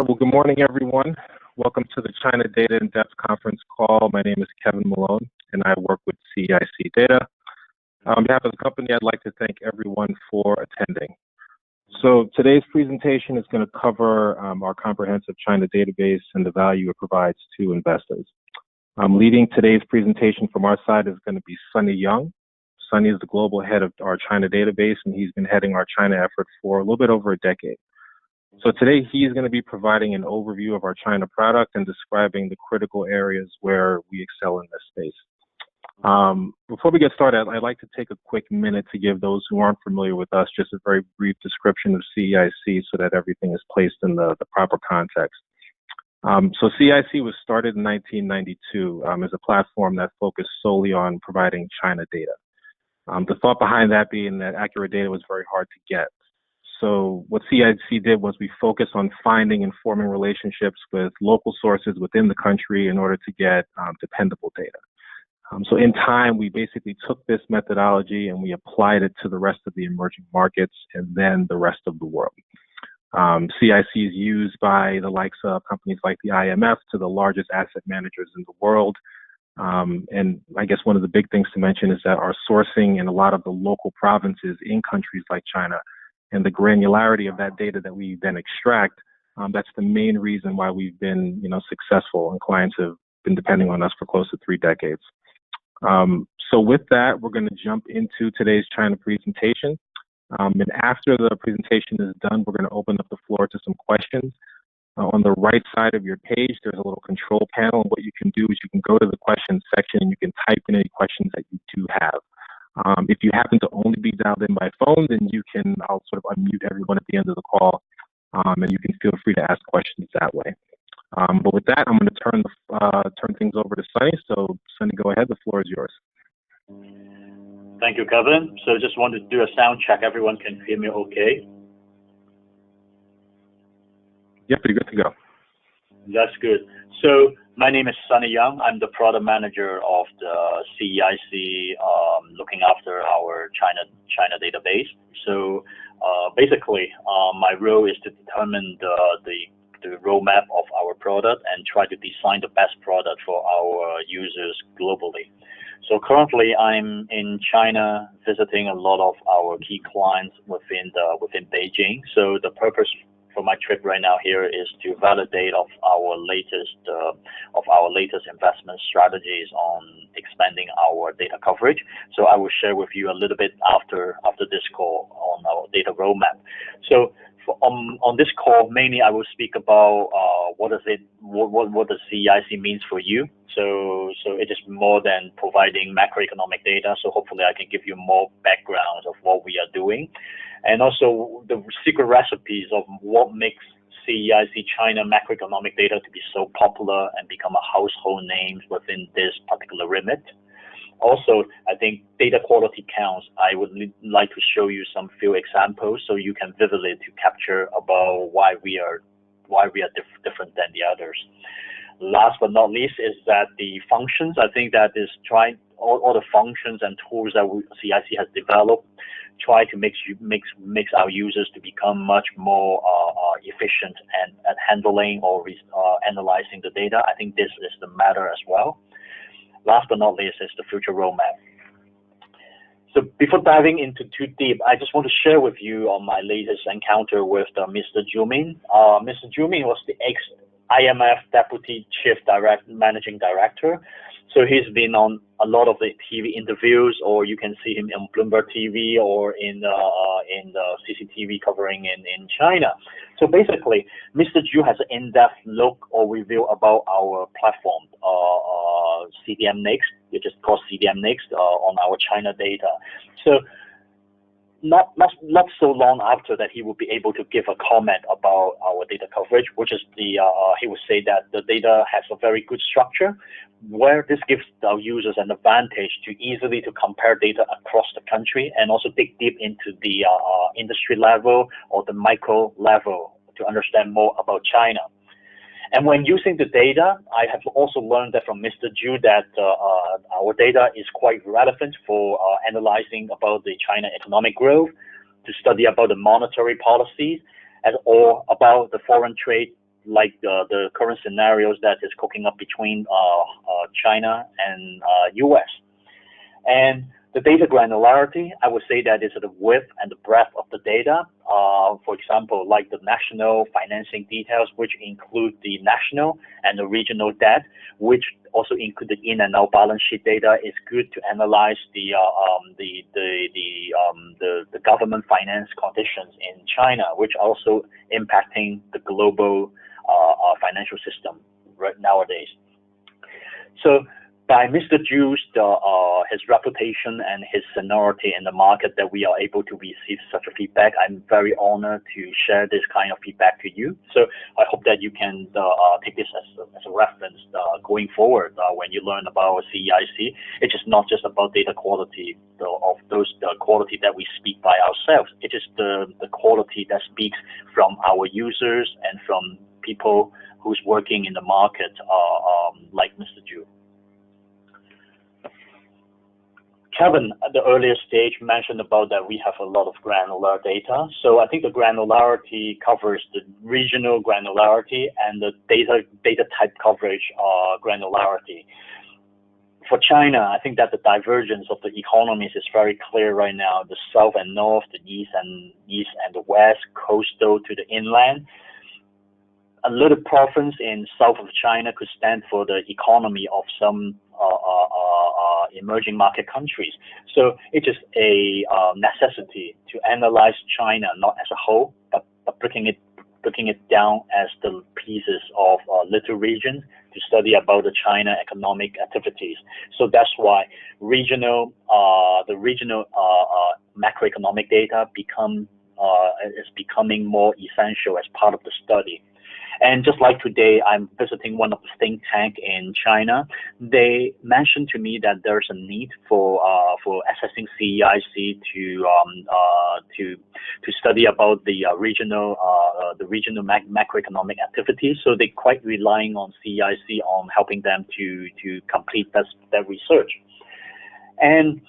Well, good morning, everyone. Welcome to the China Data In-Depth Conference call. My name is Kevin Malone, and I work with CEIC Data. On behalf of the company, I'd like to thank everyone for attending. So today's presentation is going to cover our comprehensive China database and the value it provides to investors. Leading today's presentation from our side is going to be Sunny Young. Sunny is the global head of our China database, and he's been heading our China effort for a little bit over a decade. So today he's going to be providing an overview of our China product and describing the critical areas where we excel in this space. Before we get started, I'd like to take a quick minute to give those who aren't familiar with us just a very brief description of CEIC so that everything is placed in the proper context. So CEIC was started in 1992 as a platform that focused solely on providing China data. The thought behind that being that accurate data was very hard to get. So what CEIC did was we focused on finding and forming relationships with local sources within the country in order to get dependable data. So in time, we basically took this methodology and we applied it to the rest of the emerging markets and then the rest of the world. CEIC is used by the likes of companies like the IMF to the largest asset managers in the world. And I guess one of the big things to mention is that our sourcing in a lot of the local provinces in countries like China and the granularity of that data that we then extract, that's the main reason why we've been, successful, and clients have been depending on us for close to 3 decades. So with that, we're going to jump into today's China presentation. And after the presentation is done, we're going to open up the floor to some questions. On the right side of your page, there's a little control panel. And what you can do is you can go to the questions section and you can type in any questions that you do have. If you happen to only be dialed in by phone, then I'll sort of unmute everyone at the end of the call, and you can feel free to ask questions that way. But with that, I'm going to turn things over to Sunny. So Sunny, go ahead. The floor is yours. Thank you, Kevin. So just wanted to do a sound check. Everyone can hear me okay? Yeah, pretty good to go. That's good. So my name is Sunny Young. I'm the product manager of the CEIC, looking after our China database. So basically, my role is to determine the roadmap of our product and try to design the best product for our users globally. So currently, I'm in China visiting a lot of our key clients within Beijing. So the purpose for my trip right now here is to validate of our latest investment strategies on expanding our data coverage. So I will share with you a little bit after this call on our data roadmap. So on this call, mainly I will speak about what does CEIC means for you. So it is more than providing macroeconomic data. So hopefully I can give you more background of what we are doing, and also the secret recipes of what makes CEIC China macroeconomic data to be so popular and become a household name within this particular remit. Also, I think data quality counts. I would like to show you some few examples so you can vividly to capture about why we are different than the others. Last but not least is that the functions. I think that is trying all the functions and tools that CEIC has developed try to make our users to become much more efficient at handling or analyzing the data. I think this is the matter as well. Last but not least is the future roadmap. So before diving into too deep, I just want to share with you on my latest encounter with Mr. Zhu Min. Mr. Zhu Min was the ex-IMF Deputy Chief Managing Director. So he's been on a lot of the TV interviews, or you can see him on Bloomberg TV or in the CCTV covering in China. So basically, Mr. Zhu has an in-depth look or review about our platform, CDM Next, which is called CDM Next, on our China data. So not so long after that, he will be able to give a comment about our data coverage, which is he would say that the data has a very good structure, where this gives our users an advantage to easily to compare data across the country and also dig deep into the industry level or the micro level to understand more about China. And when using the data, I have also learned that from Mr. Zhu that our data is quite relevant for analyzing about the China economic growth, to study about the monetary policies, or about the foreign trade like the current scenarios that is cooking up between China and US. And the data granularity, I would say that is the width and the breadth of the data. For example, like the national financing details, which include the national and the regional debt, which also include the in and out balance sheet data. Is good to analyze the government finance conditions in China, which are also impacting the global financial system right nowadays. So by Mr. Ju's his reputation and his seniority in the market, that we are able to receive such a feedback, I'm very honored to share this kind of feedback to you. So I hope that you can take this as a reference going forward when you learn about CEIC. It's just not just about data quality of the quality that we speak by ourselves. It is the quality that speaks from our users and from people who's working in the market, like Mr. Ju. Kevin, at the earlier stage, mentioned about that we have a lot of granular data. So I think the granularity covers the regional granularity and the data type coverage granularity. For China, I think that the divergence of the economies is very clear right now. The south and north, the east and the west, coastal to the inland. A little province in south of China could stand for the economy of some emerging market countries. So it's just a necessity to analyze China not as a whole, but breaking it down as the pieces of little regions to study about the China economic activities. So that's why the regional macroeconomic data is becoming more essential as part of the study. And just like today, I'm visiting one of the think tank in China. They mentioned to me that there's a need for assessing CEIC to study about the regional macroeconomic activities. So they're quite relying on CEIC on helping them to complete that research. And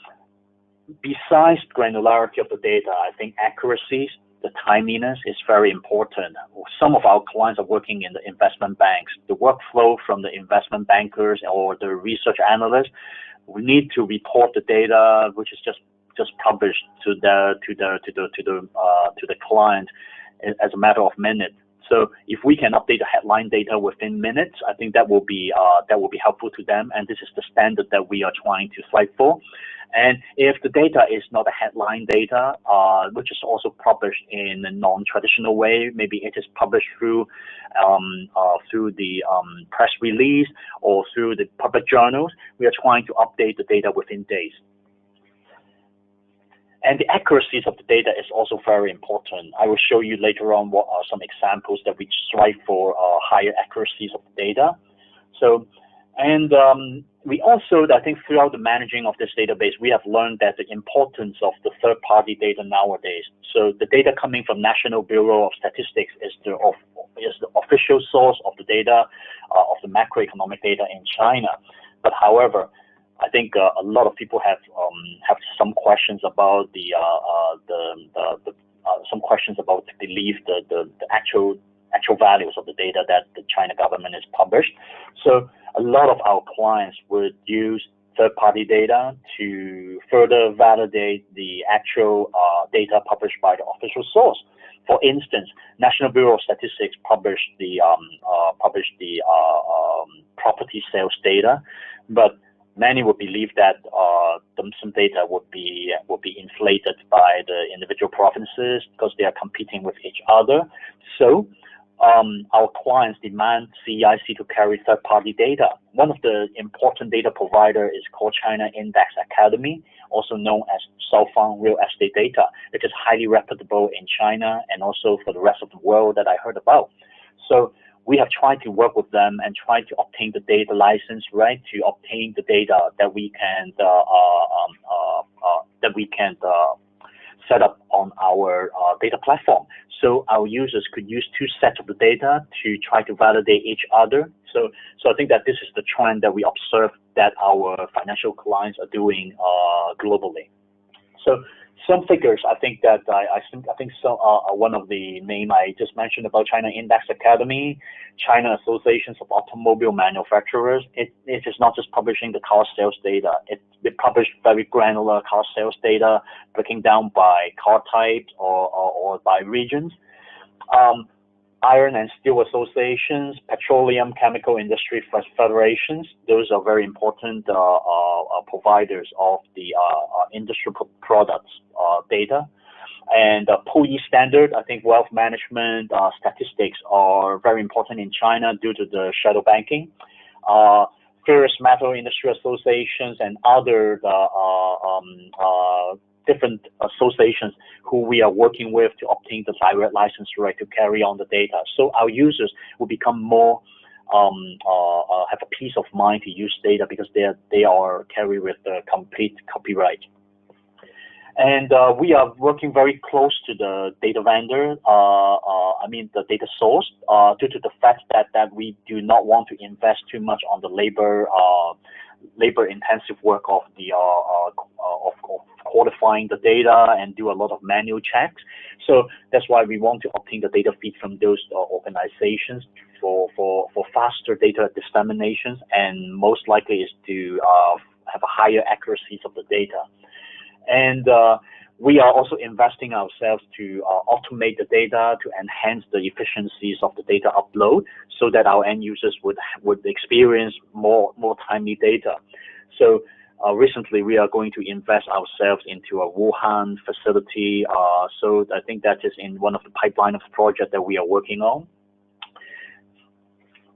besides granularity of the data, I think accuracy, the timeliness is very important. Some of our clients are working in the investment banks. The workflow from the investment bankers or the research analysts, we need to report the data, which is just published to the client as a matter of minutes. So if we can update the headline data within minutes, I think that will be helpful to them. And this is the standard that we are trying to strive for. And if the data is not a headline data, which is also published in a non-traditional way, maybe it is published through the press release or through the public journals, we are trying to update the data within days. And the accuracies of the data is also very important. I will show you later on what are some examples that we strive for higher accuracies of the data. So, and we also, I think throughout the managing of this database, we have learned that the importance of the third-party data nowadays. So the data coming from National Bureau of Statistics is the official source of the data, of the macroeconomic data in China. But however, I think a lot of people have some questions about some questions about to believe the actual values of the data that the China government has published. So a lot of our clients would use third-party data to further validate the actual data published by the official source. For instance, National Bureau of Statistics published the property sales data, but many would believe that some data would be inflated by the individual provinces because they are competing with each other. So our clients demand CEIC to carry third-party data. One of the important data provider is called China Index Academy, also known as Southern Real Estate Data. It is highly reputable in China and also for the rest of the world that I heard about. So we have tried to work with them and try to obtain the data license, right, to obtain the data that we can set up on our data platform. So our users could use two sets of the data to try to validate each other. So I think that this is the trend that we observe that our financial clients are doing globally. So Some figures, I think that one of the name I just mentioned about China Index Academy, China Associations of Automobile Manufacturers. It is not just publishing the car sales data. It published very granular car sales data, breaking down by car types or by regions. Iron and Steel Associations, Petroleum Chemical Industry Federations. Those are very important providers of the industrial products data. And PUI standard, I think wealth management statistics are very important in China due to the shadow banking. Ferrous Metal Industry Associations and other different associations who we are working with to obtain the direct license right to carry on the data. So our users will become more, have a peace of mind to use data because they are carried with the complete copyright. And we are working very close to the data vendor, the data source, due to the fact that we do not want to invest too much on the labor-intensive work of the of qualifying the data and do a lot of manual checks. So that's why we want to obtain the data feed from those organizations for faster data disseminations, and most likely is to have a higher accuracy of the data. And we are also investing ourselves to automate the data to enhance the efficiencies of the data upload so that our end users would experience more timely data. So recently we are going to invest ourselves into a Wuhan facility. So I think that is in one of the pipeline of projects that we are working on.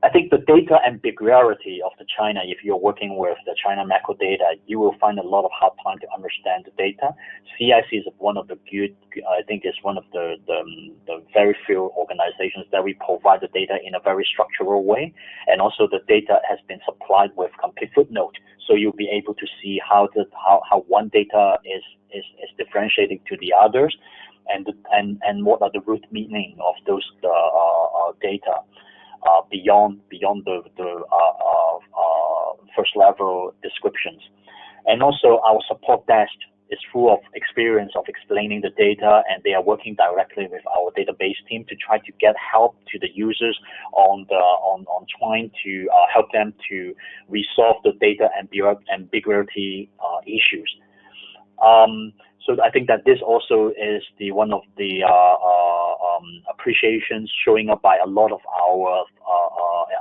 I think the data ambiguity of the China, if you're working with the China macro data, you will find a lot of hard time to understand the data. CEIC is one of the very few organizations that we provide the data in a very structural way. And also the data has been supplied with complete footnote. So you'll be able to see how one data is differentiating to the others and what are the root meaning of those data. Beyond the first level descriptions. And also our support desk is full of experience of explaining the data, and they are working directly with our database team to try to get help to the users on trying to help them to resolve the data ambiguity issues. So I think that this also is one of the appreciations showing up by a lot of our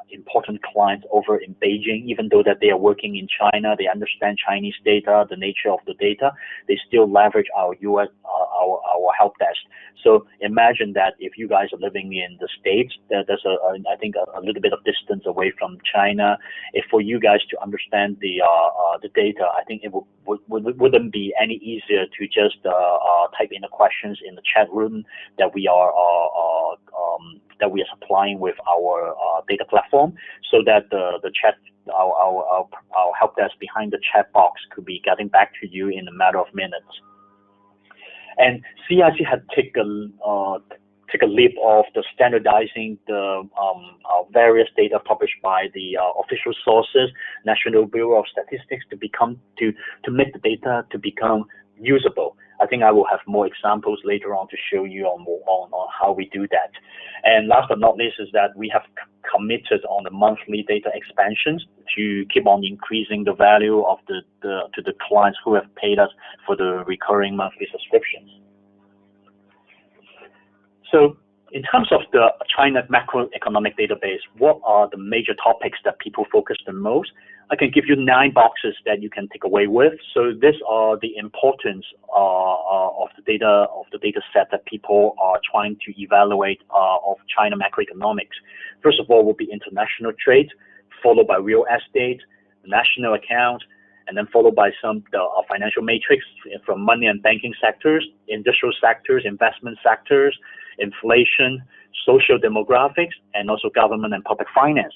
important clients over in Beijing. Even though that they are working in China, they understand Chinese data, the nature of the data, they still leverage our our help desk. So imagine that if you guys are living in the States, there's I think a little bit of distance away from China. If for you guys to understand the data, I think it wouldn't be any easier to just type in the questions in the chat room that we are supplying with our data platform, so that the chat our help desk behind the chat box could be getting back to you in a matter of minutes. And CEIC had take a leap of the standardizing the various data published by the official sources, National Bureau of Statistics, to make the data to become usable. I think I will have more examples later on to show you on how we do that. And last but not least is that we have committed on the monthly data expansions to keep on increasing the value of to the clients who have paid us for the recurring monthly subscriptions. So in terms of the China macroeconomic database, what are the major topics that people focus the most? I can give you 9 boxes that you can take away with. So these are the importance of the data set that people are trying to evaluate of China macroeconomics. First of all, will be international trade, followed by real estate, national account, and then followed by some financial matrix from money and banking sectors, industrial sectors, investment sectors, inflation, social demographics, and also government and public finance.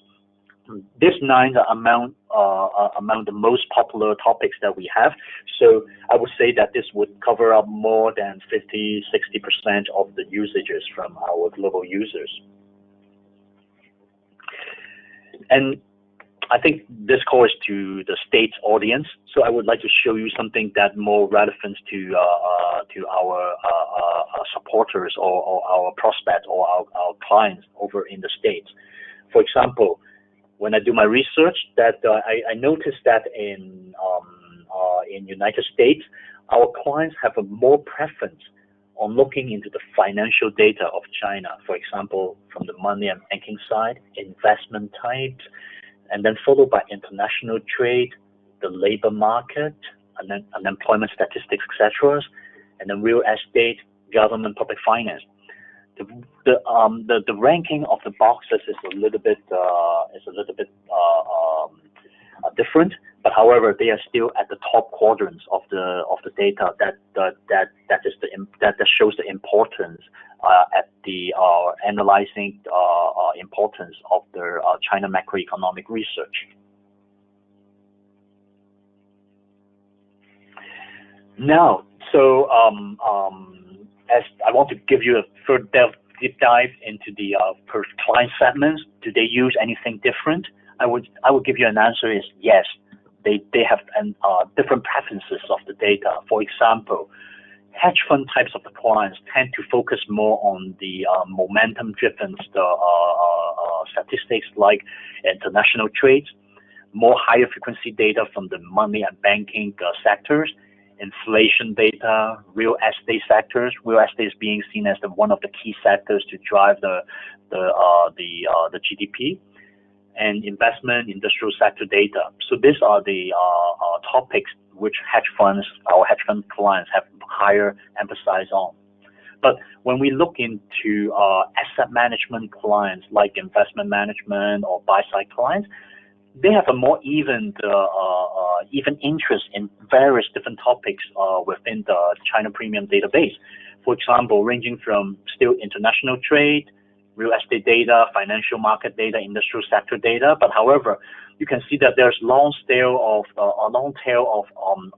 These 9 are among the most popular topics that we have. So I would say that this would cover up more than 50–60% of the usages from our global users. And I think this call is to the States audience, so I would like to show you something that more relevant to to our supporters or our prospects or our clients over in the States. For example, when I do my research, that I noticed that in United States, our clients have a more preference on looking into the financial data of China. For example, from the money and banking side, investment types, and then followed by international trade, the labor market, and then unemployment statistics, etc., and then real estate, government, public finance. The ranking of the boxes is a little bit different, but however they are still at the top quadrants of the data that shows the importance at the analyzing importance of their China macroeconomic research. Now, so as I want to give you a further deep dive into the per client segments, do they use anything different? I would give you an answer is yes. They have different preferences of the data. For example, hedge fund types of the clients tend to focus more on the momentum-driven statistics like international trades, more higher frequency data from the money and banking sectors, inflation data, real estate sectors. Real estate is being seen as one of the key sectors to drive the GDP, and investment, industrial sector data. So these are the topics which our hedge fund clients have higher emphasis on. But when we look into asset management clients like investment management or buy-side clients, they have a more even interest in various different topics within the China Premium database. For example, ranging from still international trade, real estate data, financial market data, industrial sector data. But however, you can see that there's a long tail of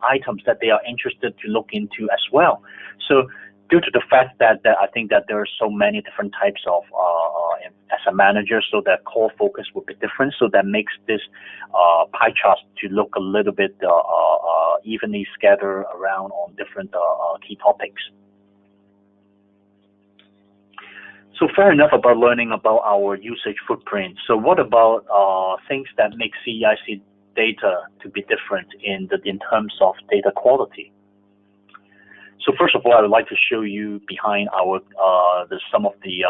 items that they are interested to look into as well. So due to the fact that I think that there are so many different types of asset managers, so their core focus will be different. So that makes this pie chart to look a little bit evenly scattered around on different key topics. So fair enough about learning about our usage footprint. So what about things that make CEIC data to be different in terms of data quality? So first of all, I would like to show you behind our some of the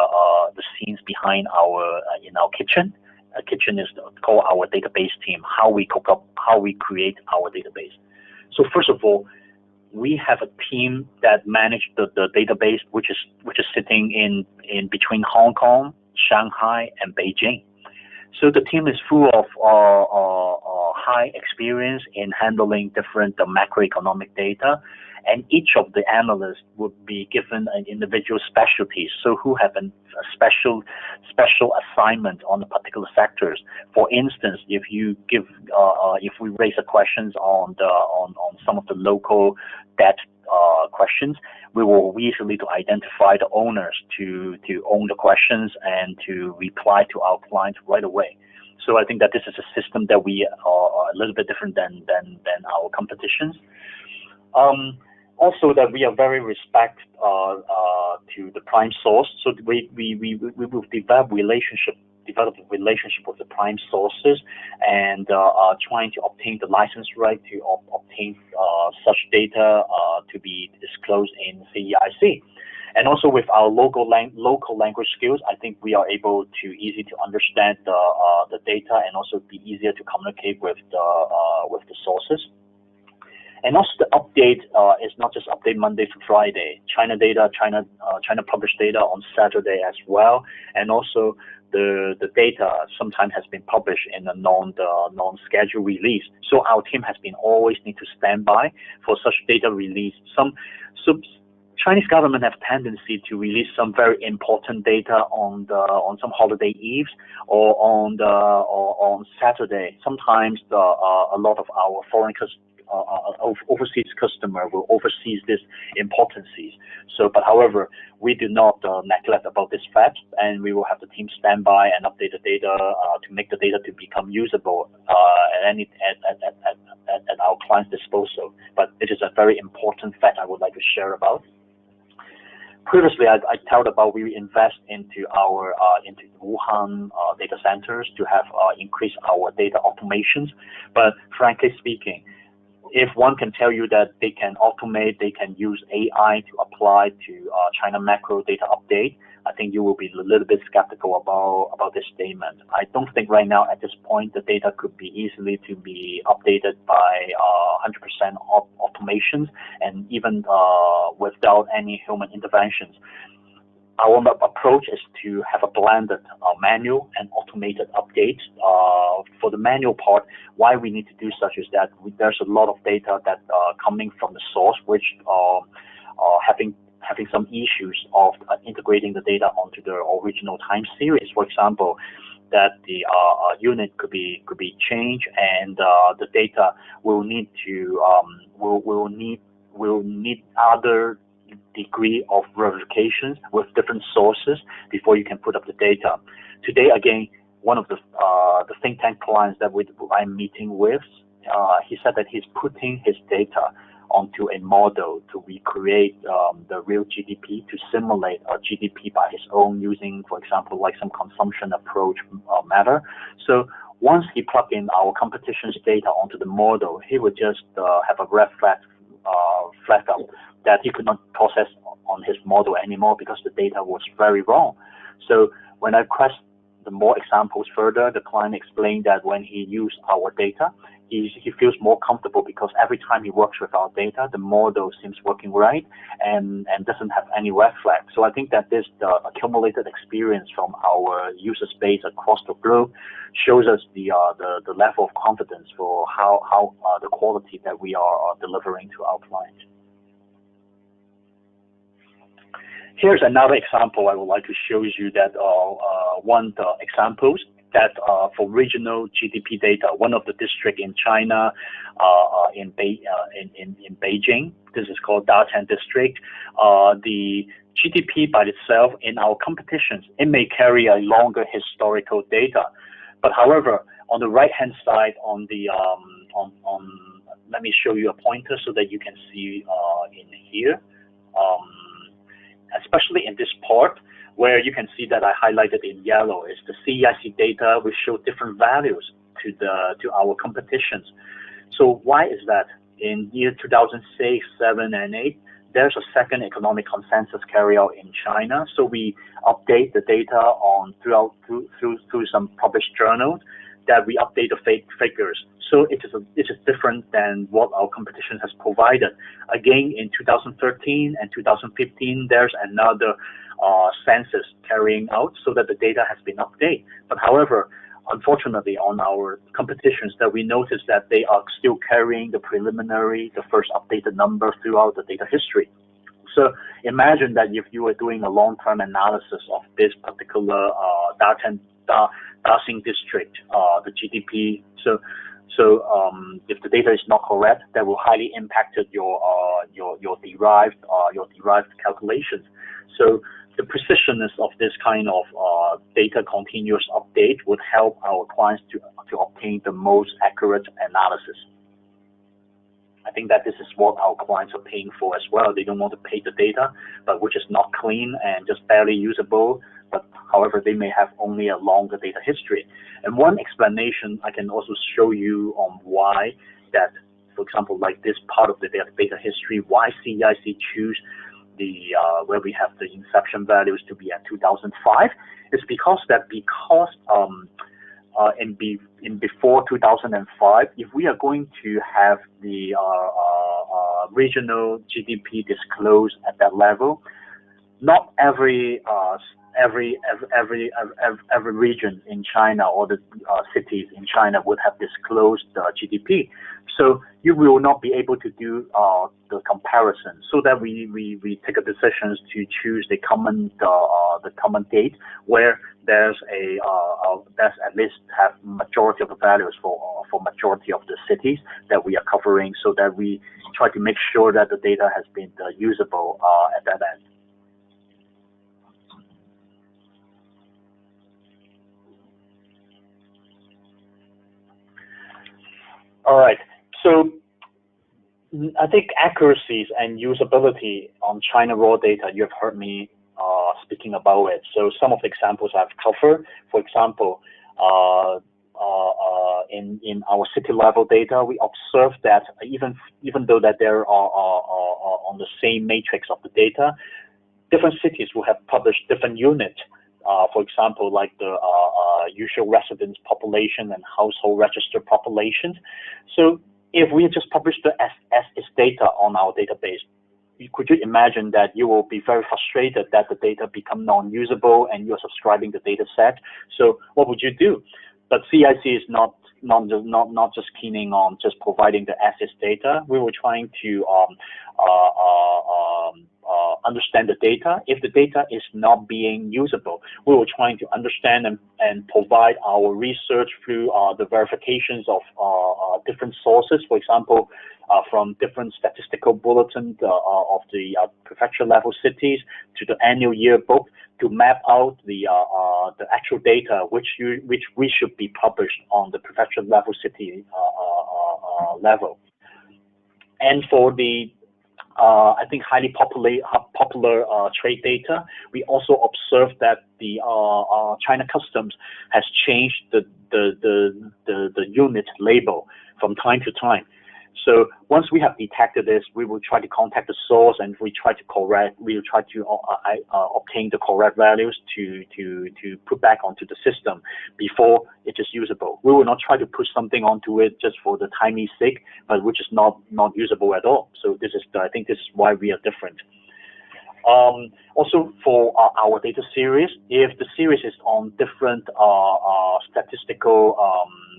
scenes behind in our kitchen. A kitchen is called our database team. How we create our database. So first of all, we have a team that manage the database, which is sitting in between Hong Kong, Shanghai, and Beijing. So the team is full of high experience in handling different macroeconomic data, and each of the analysts would be given an individual specialty, so who have a special assignment on the particular sectors. For instance, if we raise a questions on some of the local debt questions, we will easily to identify the owners to own the questions and to reply to our clients right away. So I think that this is a system that we are a little bit different than our competitions. Also, that we are very respect to the prime source. So we will develop a relationship with the prime sources, and trying to obtain the license right to obtain such data to be disclosed in CEIC. And also with our local language skills, I think we are able to easy to understand the data, and also be easier to communicate with the sources. And also the update is not just update Monday to Friday. China data, China published data on Saturday as well, and also the data sometimes has been published in a non-scheduled release. So our team has been always need to stand by for such data release. Chinese government have tendency to release some very important data on some holiday eves or on Saturday. Sometimes a lot of our foreign overseas customer will oversee this importances. So, but however, we do not neglect about this fact, and we will have the team stand by and update the data to make the data to become usable at our client's disposal. But it is a very important fact I would like to share about. Previously, I told about we invest into our into Wuhan data centers to have increase our data automations. But frankly speaking, if one can tell you that they can automate, they can use AI to apply to China macro data update, I think you will be a little bit skeptical about this statement. I don't think right now at this point the data could be easily to be updated by 100% automations and even without any human interventions. Our approach is to have a blended manual and automated updates. For the manual part, why we need to do such is that there's a lot of data that coming from the source, which having some issues of integrating the data onto the original time series. For example, that the unit could be changed, and the data will need to will need other degree of verifications with different sources before you can put up the data. Today, again, one of the think tank clients that I'm meeting with, he said that he's putting his data onto a model to recreate the real GDP, to simulate a GDP by his own using, for example, like some consumption approach matter. So once he plugged in our competition's data onto the model, he would just have a red flag up that he could not process on his model anymore because the data was very wrong. So when I pressed the more examples further, the client explained that when he used our data, he feels more comfortable because every time he works with our data, the model seems working right and doesn't have any red flag. So I think that this accumulated experience from our user space across the globe shows us the level of confidence for how the quality that we are delivering to our clients. Here's another example I would like to show you that one examples that for regional GDP data, one of the district in China, in Beijing, this is called Datan district. The GDP by itself in our competitions, it may carry a longer historical data, but however, on the right-hand side, on the let me show you a pointer so that you can see in here. Especially in this part, where you can see that I highlighted in yellow is the CEIC data, which show different values to our competitions. So why is that? In year 2006, 7, and 8, there's a second economic consensus carried out in China. So we update the data on through some published journals that we update the figures. So it is different than what our competition has provided. Again, in 2013 and 2015, there's another census carrying out so that the data has been updated. But however, unfortunately, on our competitions, that we noticed that they are still carrying the preliminary, the first updated number throughout the data history. So imagine that if you were doing a long-term analysis of this particular Daxing district, the GDP. So if the data is not correct, that will highly impact your derived calculations. So the precisionness of this kind of data continuous update would help our clients to obtain the most accurate analysis. I think that this is what our clients are paying for as well. They don't want to pay the data, but which is not clean and just barely usable. But however, they may have only a longer data history. And one explanation I can also show you on why that, for example, like this part of the data history, why CEIC choose the where we have the inception values to be at 2005, is because in before 2005, if we are going to have the regional GDP disclosed at that level, not every region in China or the cities in China would have disclosed the GDP. So you will not be able to do the comparison. So that we take a decision to choose the common date where there's at least have majority of the values for majority of the cities that we are covering, so that we try to make sure that the data has been usable at that end. All right. So I think accuracies and usability on China raw data, you've heard me speaking about it. So some of the examples I've covered, for example, in our city level data, we observe that even though that there are on the same matrix of the data, different cities will have published different units. For example, like the usual residence population and household registered populations. So if we just publish the as is data on our database, could you imagine that you will be very frustrated that the data become non-usable and you're subscribing the data set? So what would you do? But CEIC is not just keening on just providing the as is data. We were trying to understand the data. If the data is not being usable, we were trying to understand and provide our research through the verifications of different sources. For example, from different statistical bulletins of the prefecture level cities to the annual yearbook to map out the actual data which we should be published on the prefecture level city level. And for the I think highly popular trade data, we also observed that the China Customs has changed the unit label from time to time. So once we have detected this, we will try to contact the source and we will try to obtain the correct values to put back onto the system before it is usable. We will not try to push something onto it just for the timing sake, but which is not usable at all. So I think this is why we are different. Also for our data series, if the series is on different statistical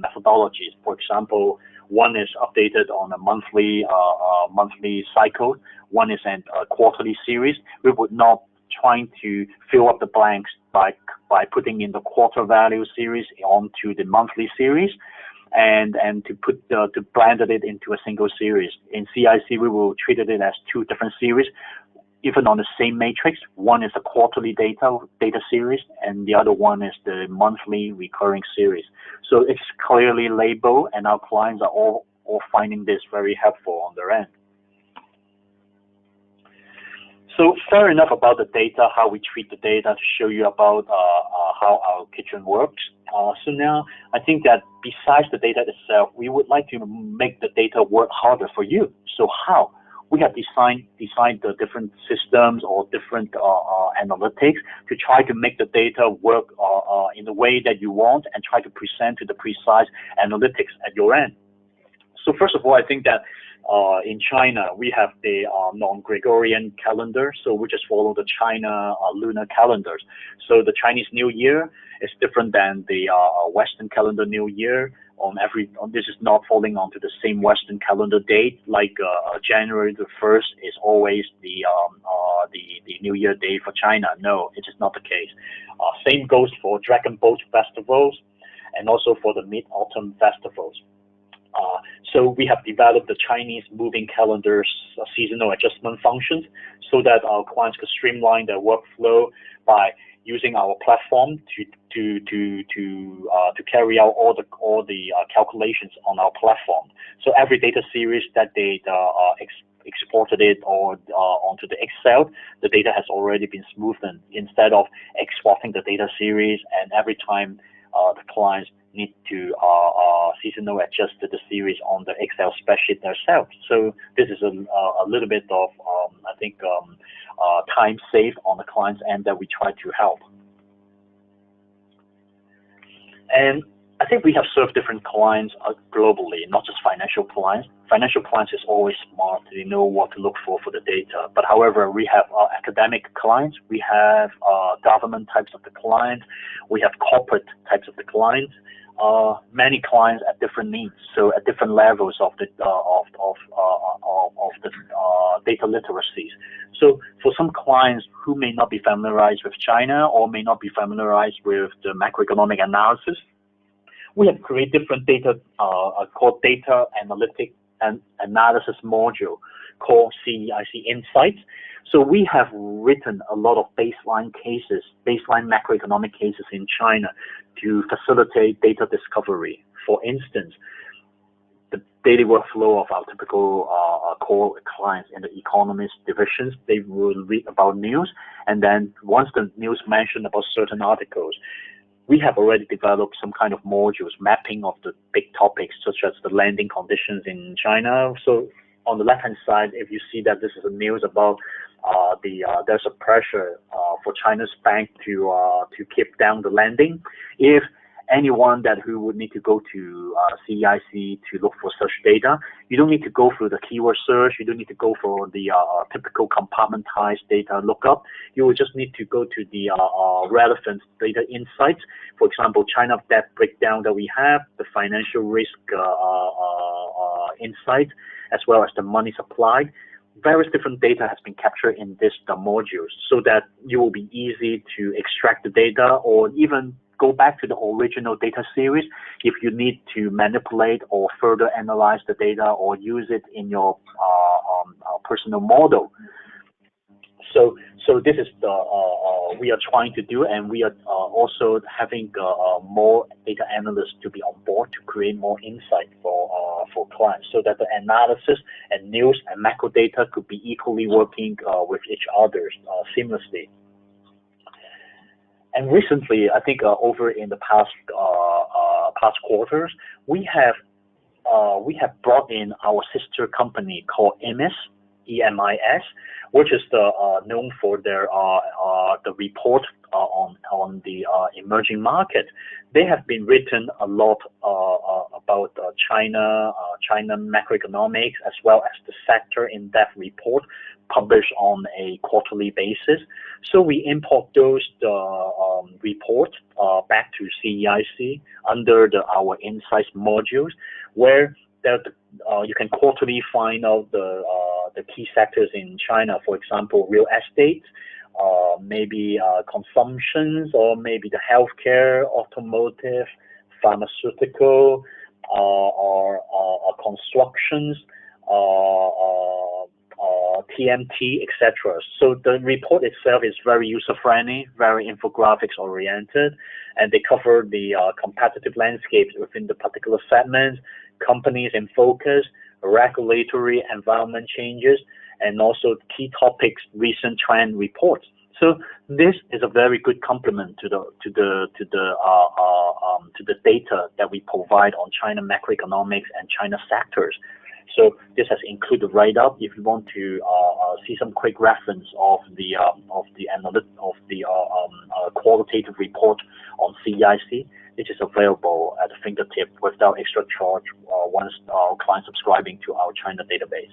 methodologies, for example, one is updated on a monthly cycle, one is a quarterly series, we would not trying to fill up the blanks by putting in the quarter value series onto the monthly series and to put to blend it into a single series. In CEIC, we will treat it as two different series, even on the same matrix. One is a quarterly data series, and the other one is the monthly recurring series. So it's clearly labeled, and our clients are all finding this very helpful on their end. So fair enough about the data, how we treat the data, to show you about how our kitchen works. So now I think that besides the data itself, we would like to make the data work harder for you. So how? We have designed the different systems or different analytics to try to make the data work in the way that you want and try to present to the precise analytics at your end. So first of all, I think that in China, we have the non-Gregorian calendar, so we just follow the China lunar calendars. So the Chinese New Year is different than the Western calendar New Year. This is not falling onto the same Western calendar date, like January the 1st is always the New Year day for China. No, it is not the case. Same goes for Dragon Boat festivals and also for the Mid-Autumn festivals. So we have developed the Chinese moving calendars seasonal adjustment functions so that our clients could streamline their workflow by using our platform to carry out all the calculations on our platform. So every data series that they exported it or onto the Excel, the data has already been smoothed instead of exporting the data series, and every time the clients need to seasonal adjust the series on the Excel spreadsheet themselves. So this is a little bit of I think time saved on the client's end that we try to help. And I think we have served different clients globally, not just financial clients. Financial clients is always smart. They know what to look for the data. But however, we have academic clients, we have government types of the clients, we have corporate types of the clients. Many clients at different needs, so at different levels of the data literacies. So for some clients who may not be familiarized with China or may not be familiarized with the macroeconomic analysis, we have created different data called data analytic and analysis module called CEIC Insights. So we have written a lot of baseline macroeconomic cases in China to facilitate data discovery. For instance, the daily workflow of our typical core clients in the economist divisions. They will read about news, and then once the news mentioned about certain articles, we have already developed some kind of modules mapping of the big topics, such as the lending conditions in China. So on the left-hand side, if you see that this is a news about there's a pressure for China's bank to keep down the lending. If anyone who would need to go to CEIC to look for such data, you don't need to go through the keyword search. You don't need to go for the typical compartmentized data lookup. You will just need to go to the relevant data insights. For example, China debt breakdown that we have, the financial risk insight, as well as the money supply. Various different data has been captured in this modules, so that you will be easy to extract the data or even go back to the original data series if you need to manipulate or further analyze the data or use it in your personal model. So this is the we are trying to do, and we are also having more data analysts to be on board to create more insight for clients, so that the analysis and news and macro data could be equally working with each other seamlessly. And recently, I think over in the past quarters, we have brought in our sister company called EMIS, EMIS, which is known for their the report on the emerging market. They have been written a lot about China macroeconomics, as well as the sector in-depth report published on a quarterly basis. So we import those reports back to CEIC under our Insights modules, where you can quarterly find out the key sectors in China. For example, real estate, maybe consumptions, or maybe the healthcare, automotive, pharmaceutical, or constructions, TMT, etc. So the report itself is very user-friendly, very infographics-oriented, and they cover the competitive landscapes within the particular segments, companies in focus, regulatory environment changes, and also key topics, recent trend reports. So this is a very good complement to the data that we provide on China macroeconomics and China sectors. So this has included write-up. If you want to see some quick reference of the qualitative report on CEIC, it is available at the fingertip without extra charge once our clients subscribing to our China database.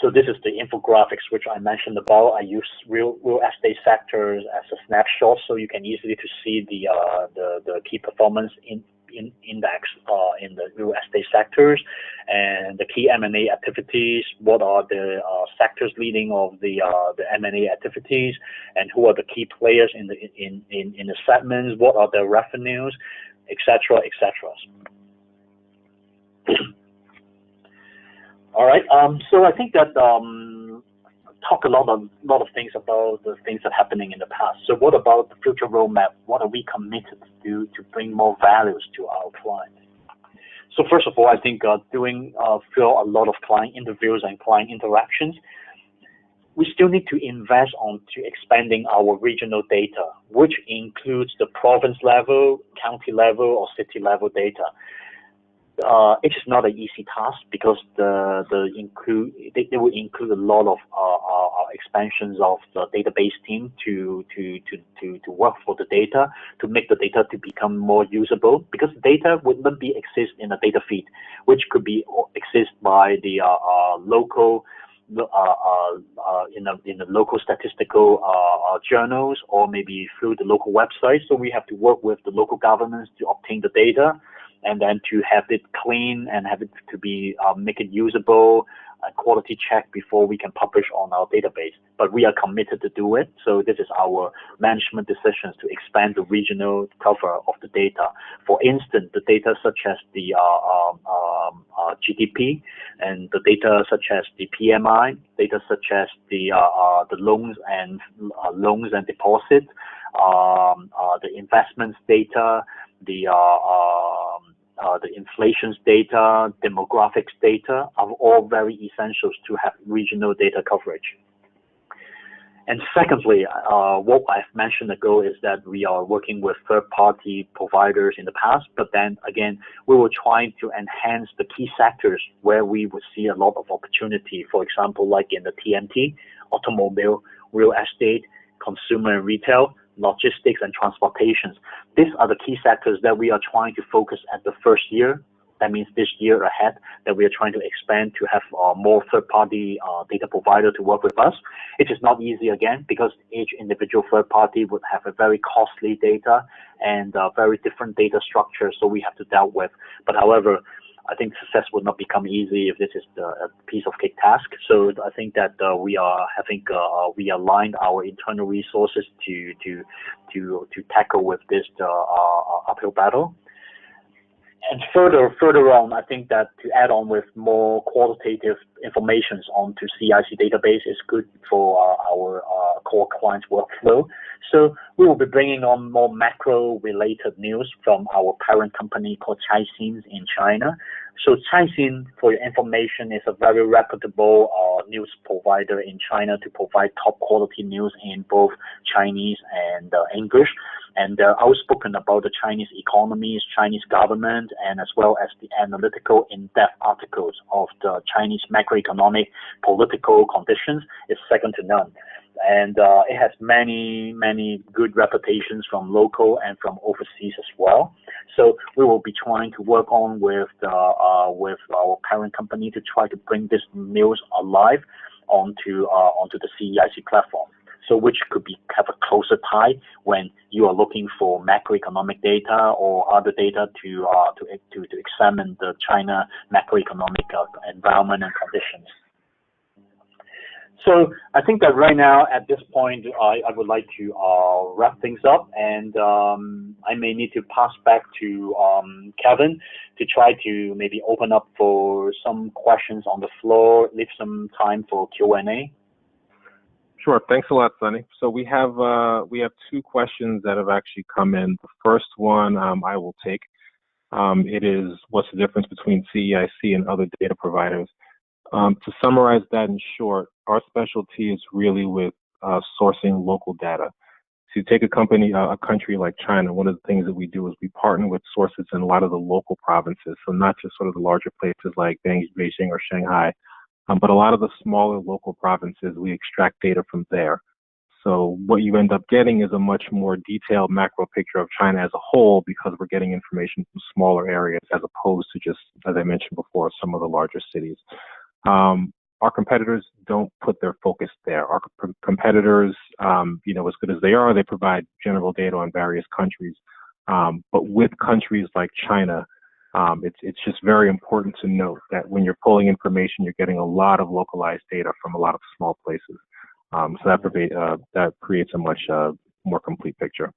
So this is the infographics which I mentioned about. I use real estate sectors as a snapshot, so you can easily to see the key performance index in the real estate sectors, and the key M&A activities. What are the sectors leading of the M&A activities, and who are the key players in the segments? What are their revenues, etc., etc. All right. So I think that talk a lot of things about the things that are happening in the past. So what about the future roadmap? What are we committed to do to bring more values to our clients? So first of all, I think doing through a lot of client interviews and client interactions, we still need to invest on to expanding our regional data, which includes the province level, county level, or city level data. It is not an easy task because they will include a lot of expansions of the database team to work for the data, to make the data to become more usable, because data would not be exist in a data feed, which could be exist by the local in the local statistical journals, or maybe through the local websites. So we have to work with the local governments to obtain the data, and then to have it clean and have it to be make it usable, quality check before we can publish on our database. But we are committed to do it. So this is our management decisions to expand the regional cover of the data. For instance, the data such as the GDP, and the data such as the PMI, data such as the loans and deposits, the investments data, the the inflation's data, demographics data are all very essential to have regional data coverage. And secondly, what I've mentioned ago is that we are working with third-party providers in the past, but then again, we were trying to enhance the key sectors where we would see a lot of opportunity. For example, like in the TMT, automobile, real estate, consumer and retail, logistics and transportations. These are the key sectors that we are trying to focus at the first year. That means this year ahead, that we are trying to expand to have more third-party data provider to work with us. It is not easy again because each individual third-party would have a very costly data and very different data structure, so we have to deal with. But however, I think success would not become easy if this is a piece of cake task. So I think that we aligned our internal resources to tackle with this uphill battle. And further on, I think that to add on with more qualitative information onto CEIC database is good for our core clients workflow. So we will be bringing on more macro-related news from our parent company called Caixin in China. So Caixin, for your information, is a very reputable news provider in China to provide top quality news in both Chinese and English. And they're outspoken about the Chinese economy, Chinese government, and as well as the analytical in-depth articles of the Chinese macroeconomic political conditions is second to none. And it has many good reputations from local and from overseas as well. So we will be trying to work on with our parent company to try to bring this news alive onto the CEIC platform. So which could have a closer tie when you are looking for macroeconomic data or other data to examine the China macroeconomic environment and conditions. So I think that right now at this point I would like to wrap things up, and I may need to pass back to Kevin to try to maybe open up for some questions on the floor, leave some time for Q&A. Sure. Thanks a lot, Sunny. So we have two questions that have actually come in. The first one I will take. It is, what's the difference between CEIC and other data providers? To summarize that in short, our specialty is really with sourcing local data. To take a country like China, one of the things that we do is we partner with sources in a lot of the local provinces. So not just sort of the larger places like Beijing or Shanghai, but a lot of the smaller local provinces, we extract data from there. So what you end up getting is a much more detailed macro picture of China as a whole, because we're getting information from smaller areas as opposed to just, as I mentioned before, some of the larger cities. Our competitors don't put their focus there. Our competitors, as good as they are, they provide general data on various countries. But with countries like China, it's just very important to note that when you're pulling information, you're getting a lot of localized data from a lot of small places. So that creates a much more complete picture.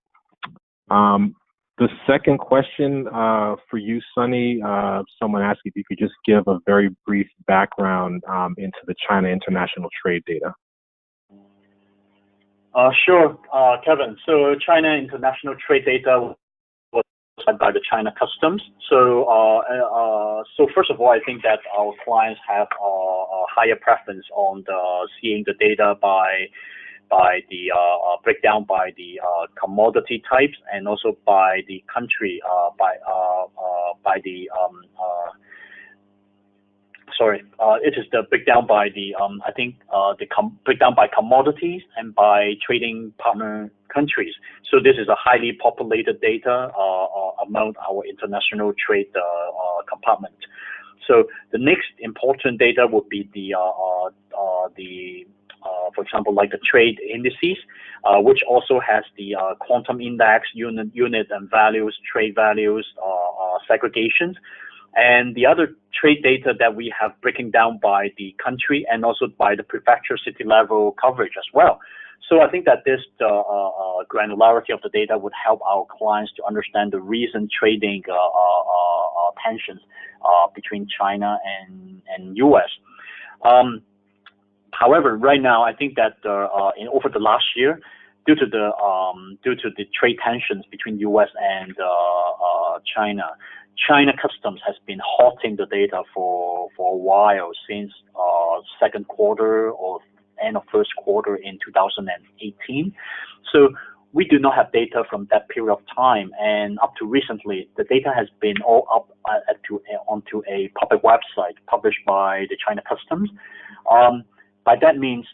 The second question for you, Sunny, someone asked if you could just give a very brief background into the China international trade data. Sure, Kevin. So China international trade data was by the China Customs. So first of all, I think that our clients have a higher preference on seeing the data by the breakdown by the commodity types, and also by the country, it is the breakdown by the breakdown by commodities and by trading partner countries. So this is a highly populated data among our international trade compartment. So the next important data would be for example, like the trade indices, which also has the quantum index, unit and values, trade values, segregations. And the other trade data that we have breaking down by the country and also by the prefecture city level coverage as well. So I think that this granularity of the data would help our clients to understand the recent trading tensions between China and US. However, right now, I think that over the last year, due to the trade tensions between U.S. and China, China Customs has been halting the data for a while, since second quarter or end of first quarter in 2018. So we do not have data from that period of time, and up to recently, the data has been all up onto a public website published by the China Customs. By that means,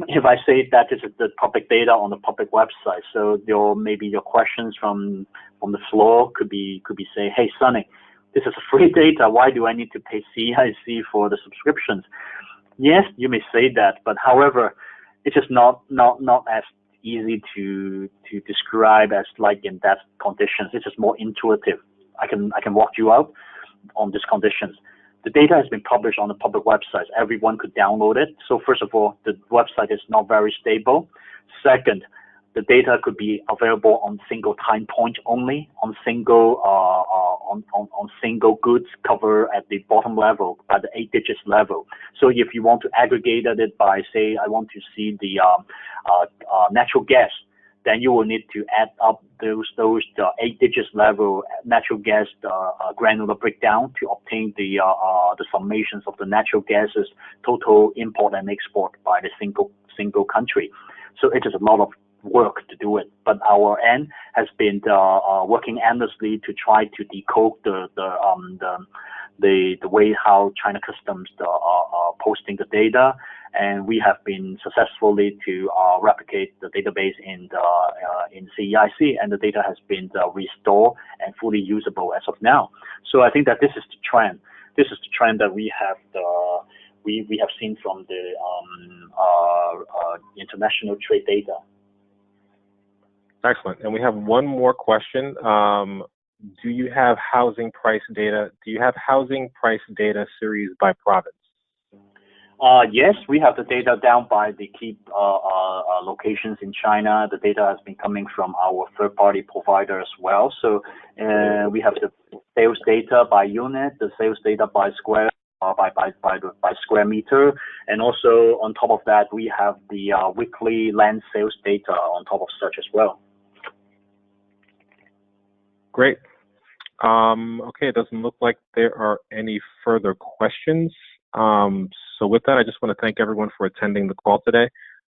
if I say that this is the public data on the public website, so maybe your questions from the floor could be say, hey Sunny, this is free data. Why do I need to pay CEIC for the subscriptions? Yes, you may say that, but however, it's just not as easy to describe as like in that conditions. It's just more intuitive. I can walk you out on these conditions. The data has been published on the public websites. Everyone could download it. So first of all, the website is not very stable. Second, the data could be available on single time point only, on single on single goods cover at the bottom level, at the 8 digits level. So if you want to aggregate it by, say, I want to see the natural gas, then you will need to add up the 8 digits level natural gas granular breakdown to obtain the summations of the natural gases total import and export by the single country. So it is a lot of work to do it, but our end has been working endlessly to try to decode the way how China Customs are posting the data, and we have been successfully to replicate the database in CEIC, and the data has been restored and fully usable as of now. So I think that this is the trend. This is the trend that we have we have seen from the international trade data. Excellent. And we have one more question. Do you have housing price data? Do you have housing price data series by province? Yes, we have the data down by the key locations in China. The data has been coming from our third-party provider as well. So we have the sales data by unit, the sales data by square by square meter, and also on top of that, we have the weekly land sales data on top of such as well. Great. Okay, it doesn't look like there are any further questions. So with that, I just want to thank everyone for attending the call today.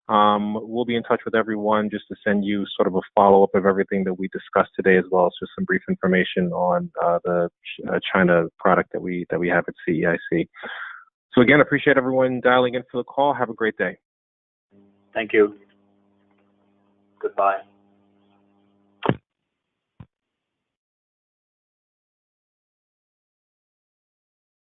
We'll be in touch with everyone just to send you sort of a follow-up of everything that we discussed today, as well as just some brief information on the China product that we have at CEIC. So again, appreciate everyone dialing in for the call. Have a great day. Thank you. Goodbye.